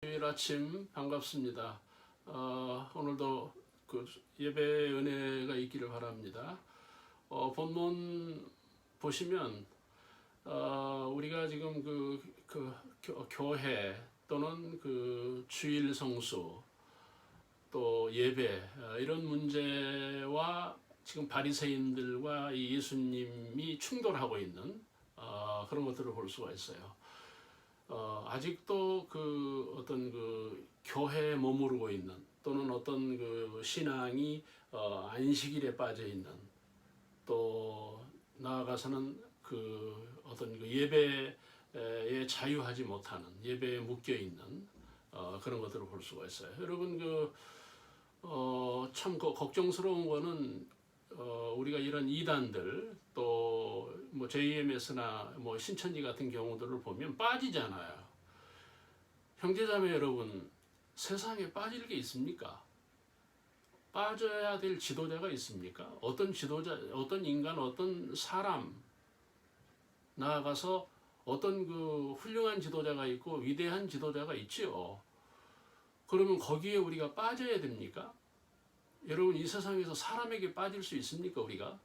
주일 아침 반갑습니다. 오늘도 그 예배 은혜가 있기를 바랍니다. 본문 보시면 우리가 지금 교회 또는 그 주일 성수 또 예배 이런 문제와 지금 바리새인들과 이 예수님이 충돌하고 있는 그런 것들을 볼 수가 있어요. 아직도 그 어떤 그 교회에 머무르고 있는 또는 어떤 그 신앙이 안식일에 빠져 있는 또 나아가서는 그 어떤 그 예배에 자유하지 못하는 예배에 묶여 있는 그런 것들을 볼 수가 있어요. 여러분 참 걱정스러운 거는 우리가 이런 이단들 또 뭐 JMS나 뭐 신천지 같은 경우들을 보면 빠지잖아요. 형제자매 여러분, 세상에 빠질 게 있습니까? 빠져야 될 지도자가 있습니까? 어떤 지도자, 어떤 인간, 어떤 사람 나아가서 어떤 그 훌륭한 지도자가 있고 위대한 지도자가 있지요. 그러면 거기에 우리가 빠져야 됩니까? 여러분, 이 세상에서 사람에게 빠질 수 있습니까, 우리가?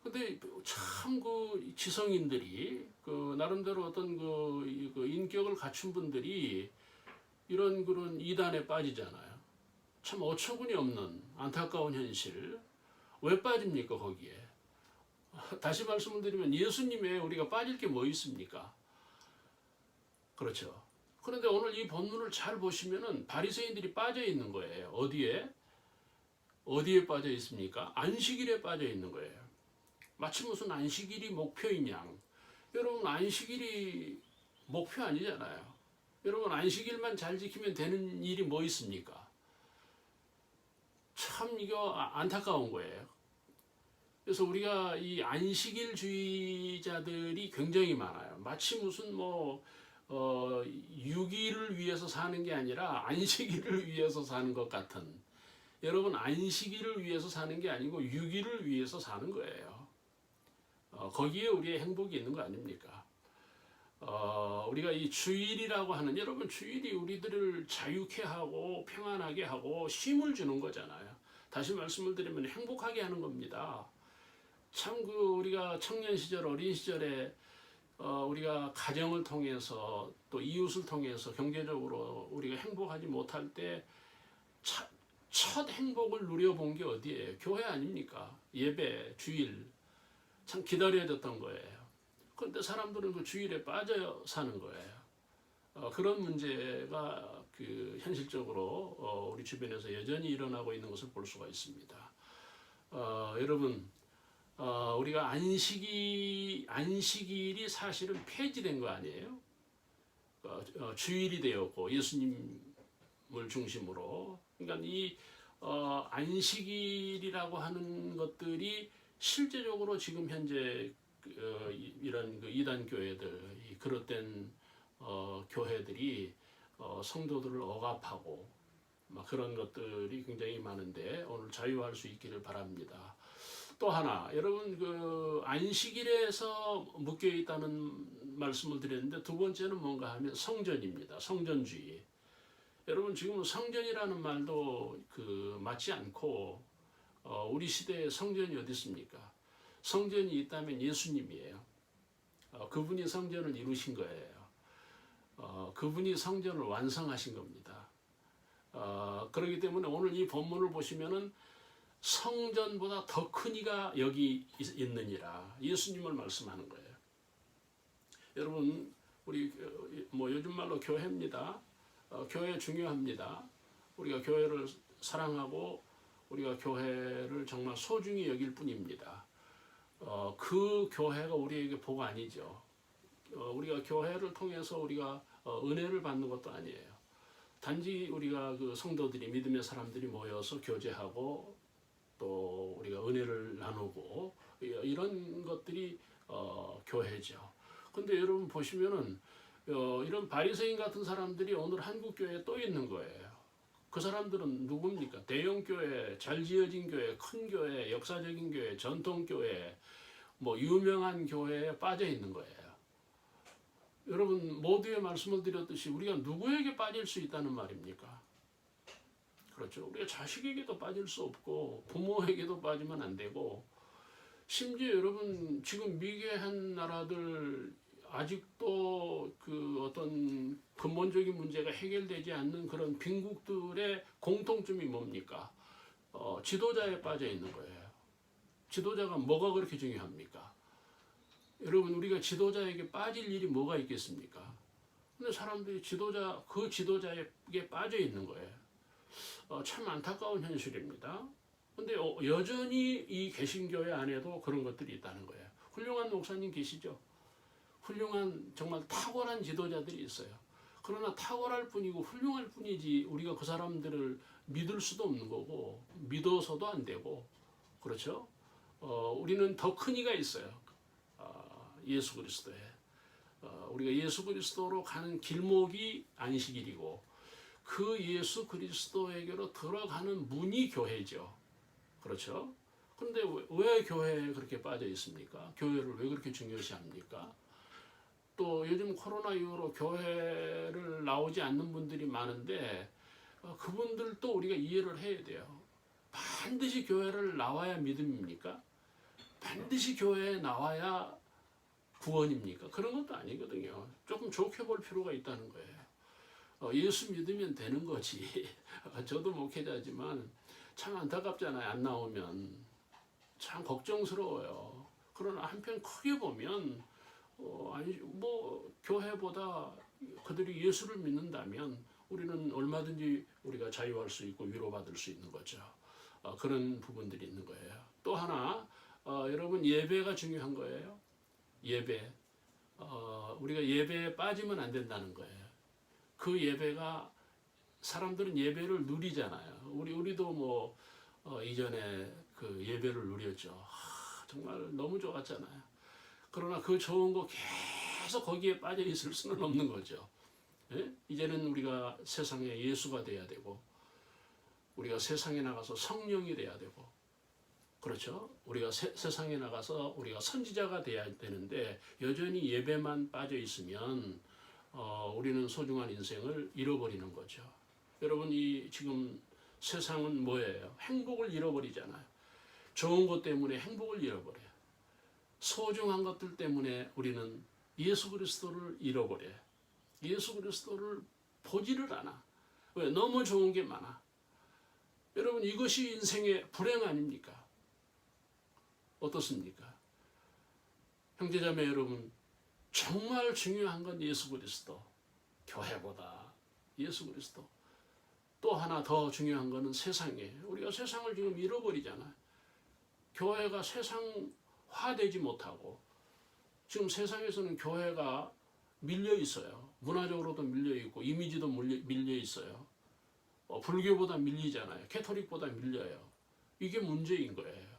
근데 참 그 지성인들이 그 나름대로 어떤 그 인격을 갖춘 분들이 이런 그런 이단에 빠지잖아요. 참 어처구니 없는 안타까운 현실. 왜 빠집니까, 거기에? 다시 말씀을 드리면 예수님에 우리가 빠질 게 뭐 있습니까? 그렇죠. 그런데 오늘 이 본문을 잘 보시면은 바리새인들이 빠져 있는 거예요. 어디에 빠져 있습니까? 안식일에 빠져 있는 거예요. 마치 무슨 안식일이 목표인 양. 여러분, 안식일이 목표 아니잖아요. 여러분, 안식일만 잘 지키면 되는 일이 뭐 있습니까? 참 이거 안타까운 거예요. 그래서 우리가 이 안식일주의자들이 굉장히 많아요. 마치 무슨 6일을 위해서 사는 게 아니라 안식일을 위해서 사는 것 같은. 여러분, 안식일을 위해서 사는 게 아니고 6일을 위해서 사는 거예요. 거기에 우리의 행복이 있는 거 아닙니까? 우리가 이 주일이라고 하는, 여러분, 주일이 우리들을 자유케 하고 평안하게 하고 쉼을 주는 거잖아요. 다시 말씀을 드리면 행복하게 하는 겁니다. 참 우리가 청년 시절, 어린 시절에 우리가 가정을 통해서 또 이웃을 통해서 경제적으로 우리가 행복하지 못할 때 첫 행복을 누려본 게 어디예요? 교회 아닙니까? 예배, 주일. 참 기다려졌던 거예요. 그런데 사람들은 그 주일에 빠져 사는 거예요. 그런 문제가 그 현실적으로 우리 주변에서 여전히 일어나고 있는 것을 볼 수가 있습니다. 여러분, 우리가 안식일이 사실은 폐지된 거 아니에요? 주일이 되었고 예수님을 중심으로. 그러니까 이 안식일이라고 하는 것들이 실제적으로 지금 현재 이런 그 이단 교회들, 그릇된 교회들이 성도들을 억압하고 막 그런 것들이 굉장히 많은데 오늘 자유할 수 있기를 바랍니다. 또 하나, 여러분 그 안식일에서 묶여 있다는 말씀을 드렸는데 두 번째는 뭔가 하면 성전입니다. 성전주의. 여러분, 지금 성전이라는 말도 맞지 않고 우리 시대에 성전이 어디 있습니까? 성전이 있다면 예수님이에요. 그분이 성전을 이루신 거예요. 그분이 성전을 완성하신 겁니다. 그렇기 때문에 오늘 이 본문을 보시면은 성전보다 더 큰 이가 여기 있느니라 예수님을 말씀하는 거예요. 여러분, 우리 요즘 말로 교회입니다. 교회 중요합니다. 우리가 교회를 사랑하고 우리가 교회를 정말 소중히 여길 뿐입니다. 그 교회가 우리에게 복 아니죠. 우리가 교회를 통해서 우리가 은혜를 받는 것도 아니에요. 단지 우리가 그 성도들이, 믿음의 사람들이 모여서 교제하고 또 우리가 은혜를 나누고 이런 것들이 교회죠. 근데 여러분 보시면은 이런 바리새인 같은 사람들이 오늘 한국 교회에 또 있는 거예요. 그 사람들은 누굽니까? 대형 교회, 잘 지어진 교회, 큰 교회, 역사적인 교회, 전통 교회, 유명한 교회에 빠져 있는 거예요. 여러분 모두의 말씀을 드렸듯이 우리가 누구에게 빠질 수 있다는 말입니까? 그렇죠. 우리가 자식에게도 빠질 수 없고 부모에게도 빠지면 안 되고 심지어 여러분 지금 미개한 나라들 아직도 그 어떤 근본적인 문제가 해결되지 않는 그런 빈국들의 공통점이 뭡니까? 지도자에 빠져 있는 거예요. 지도자가 뭐가 그렇게 중요합니까? 여러분 우리가 지도자에게 빠질 일이 뭐가 있겠습니까? 근데 사람들이 그 지도자에게 빠져 있는 거예요. 참 안타까운 현실입니다. 근데 여전히 이 개신교회 안에도 그런 것들이 있다는 거예요. 훌륭한 목사님 계시죠? 훌륭한 정말 탁월한 지도자들이 있어요. 그러나 탁월할 뿐이고 훌륭할 뿐이지 우리가 그 사람들을 믿을 수도 없는 거고 믿어서도 안 되고 그렇죠? 우리는 더 큰 이가 있어요. 예수 그리스도에. 우리가 예수 그리스도로 가는 길목이 안식일이고 그 예수 그리스도에게로 들어가는 문이 교회죠. 그렇죠? 그런데 왜 교회에 그렇게 빠져 있습니까? 교회를 왜 그렇게 중요시합니까? 또 요즘 코로나 이후로 교회를 나오지 않는 분들이 많은데 그분들도 우리가 이해를 해야 돼요. 반드시 교회를 나와야 믿음입니까? 반드시 교회에 나와야 구원입니까? 그런 것도 아니거든요. 조금 좋게 볼 필요가 있다는 거예요. 예수 믿으면 되는 거지. 저도 목회자지만 참 안타깝잖아요. 안 나오면 참 걱정스러워요. 그러나 한편 크게 보면 아니 뭐 교회보다 그들이 예수를 믿는다면 우리는 얼마든지 우리가 자유할 수 있고 위로받을 수 있는 거죠. 그런 부분들이 있는 거예요. 또 하나 여러분 예배가 중요한 거예요. 예배. 우리가 예배에 빠지면 안 된다는 거예요. 그 예배가 사람들은 예배를 누리잖아요. 우리도 뭐 이전에 그 예배를 누렸죠. 정말 너무 좋았잖아요. 그러나 그 좋은 거 계속 거기에 빠져 있을 수는 없는 거죠. 예? 이제는 우리가 세상에 예수가 돼야 되고 우리가 세상에 나가서 성령이 돼야 되고 그렇죠. 우리가 세상에 나가서 우리가 선지자가 돼야 되는데 여전히 예배만 빠져 있으면 우리는 소중한 인생을 잃어버리는 거죠. 여러분 이 지금 세상은 뭐예요? 행복을 잃어버리잖아요. 좋은 것 때문에 행복을 잃어버려요. 소중한 것들 때문에 우리는 예수 그리스도를 잃어버려요. 예수 그리스도를 보지를 않아. 왜? 너무 좋은 게 많아. 여러분 이것이 인생의 불행 아닙니까? 어떻습니까? 형제자매 여러분 정말 중요한 건 예수 그리스도. 교회보다 예수 그리스도. 또 하나 더 중요한 거는 세상이에요. 우리가 세상을 지금 잃어버리잖아요. 교회가 세상화되지 못하고 지금 세상에서는 교회가 밀려 있어요. 문화적으로도 밀려 있고 이미지도 밀려 있어요. 불교보다 밀리잖아요. 캐토릭보다 밀려요. 이게 문제인 거예요.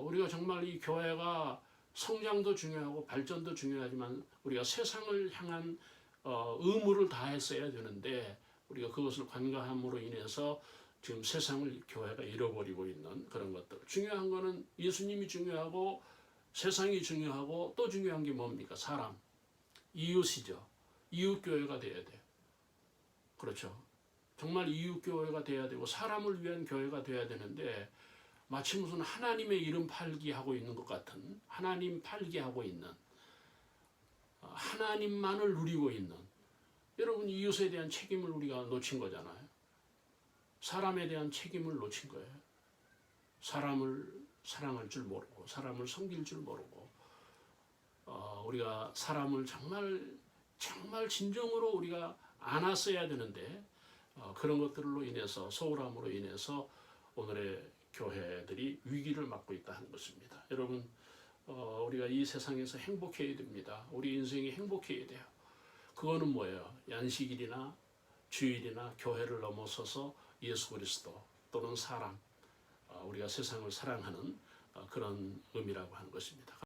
우리가 정말 이 교회가 성장도 중요하고 발전도 중요하지만 우리가 세상을 향한 의무를 다했어야 되는데 우리가 그것을 관가함으로 인해서 지금 세상을 교회가 잃어버리고 있는 그런 것들. 중요한 거는 예수님이 중요하고 세상이 중요하고 또 중요한 게 뭡니까? 사람, 이웃이죠. 이웃교회가 돼야 돼요. 그렇죠. 정말 이웃교회가 돼야 되고 사람을 위한 교회가 돼야 되는데 마치 무슨 하나님의 이름 팔기하고 있는 것 같은 하나님 팔기하고 있는 하나님만을 누리고 있는 여러분 이웃에 대한 책임을 우리가 놓친 거잖아요. 사람에 대한 책임을 놓친 거예요. 사람을 사랑할 줄 모르고 사람을 섬길 줄 모르고 우리가 사람을 정말 진정으로 우리가 안았어야 되는데 그런 것들로 인해서 소홀함으로 인해서 오늘의 교회들이 위기를 맞고 있다 하는 것입니다. 여러분 우리가 이 세상에서 행복해야 됩니다. 우리 인생이 행복해야 돼요. 그거는 뭐예요? 안식일이나 주일이나 교회를 넘어서서 예수 그리스도 또는 사람 우리가 세상을 사랑하는 그런 의미라고 하는 것입니다.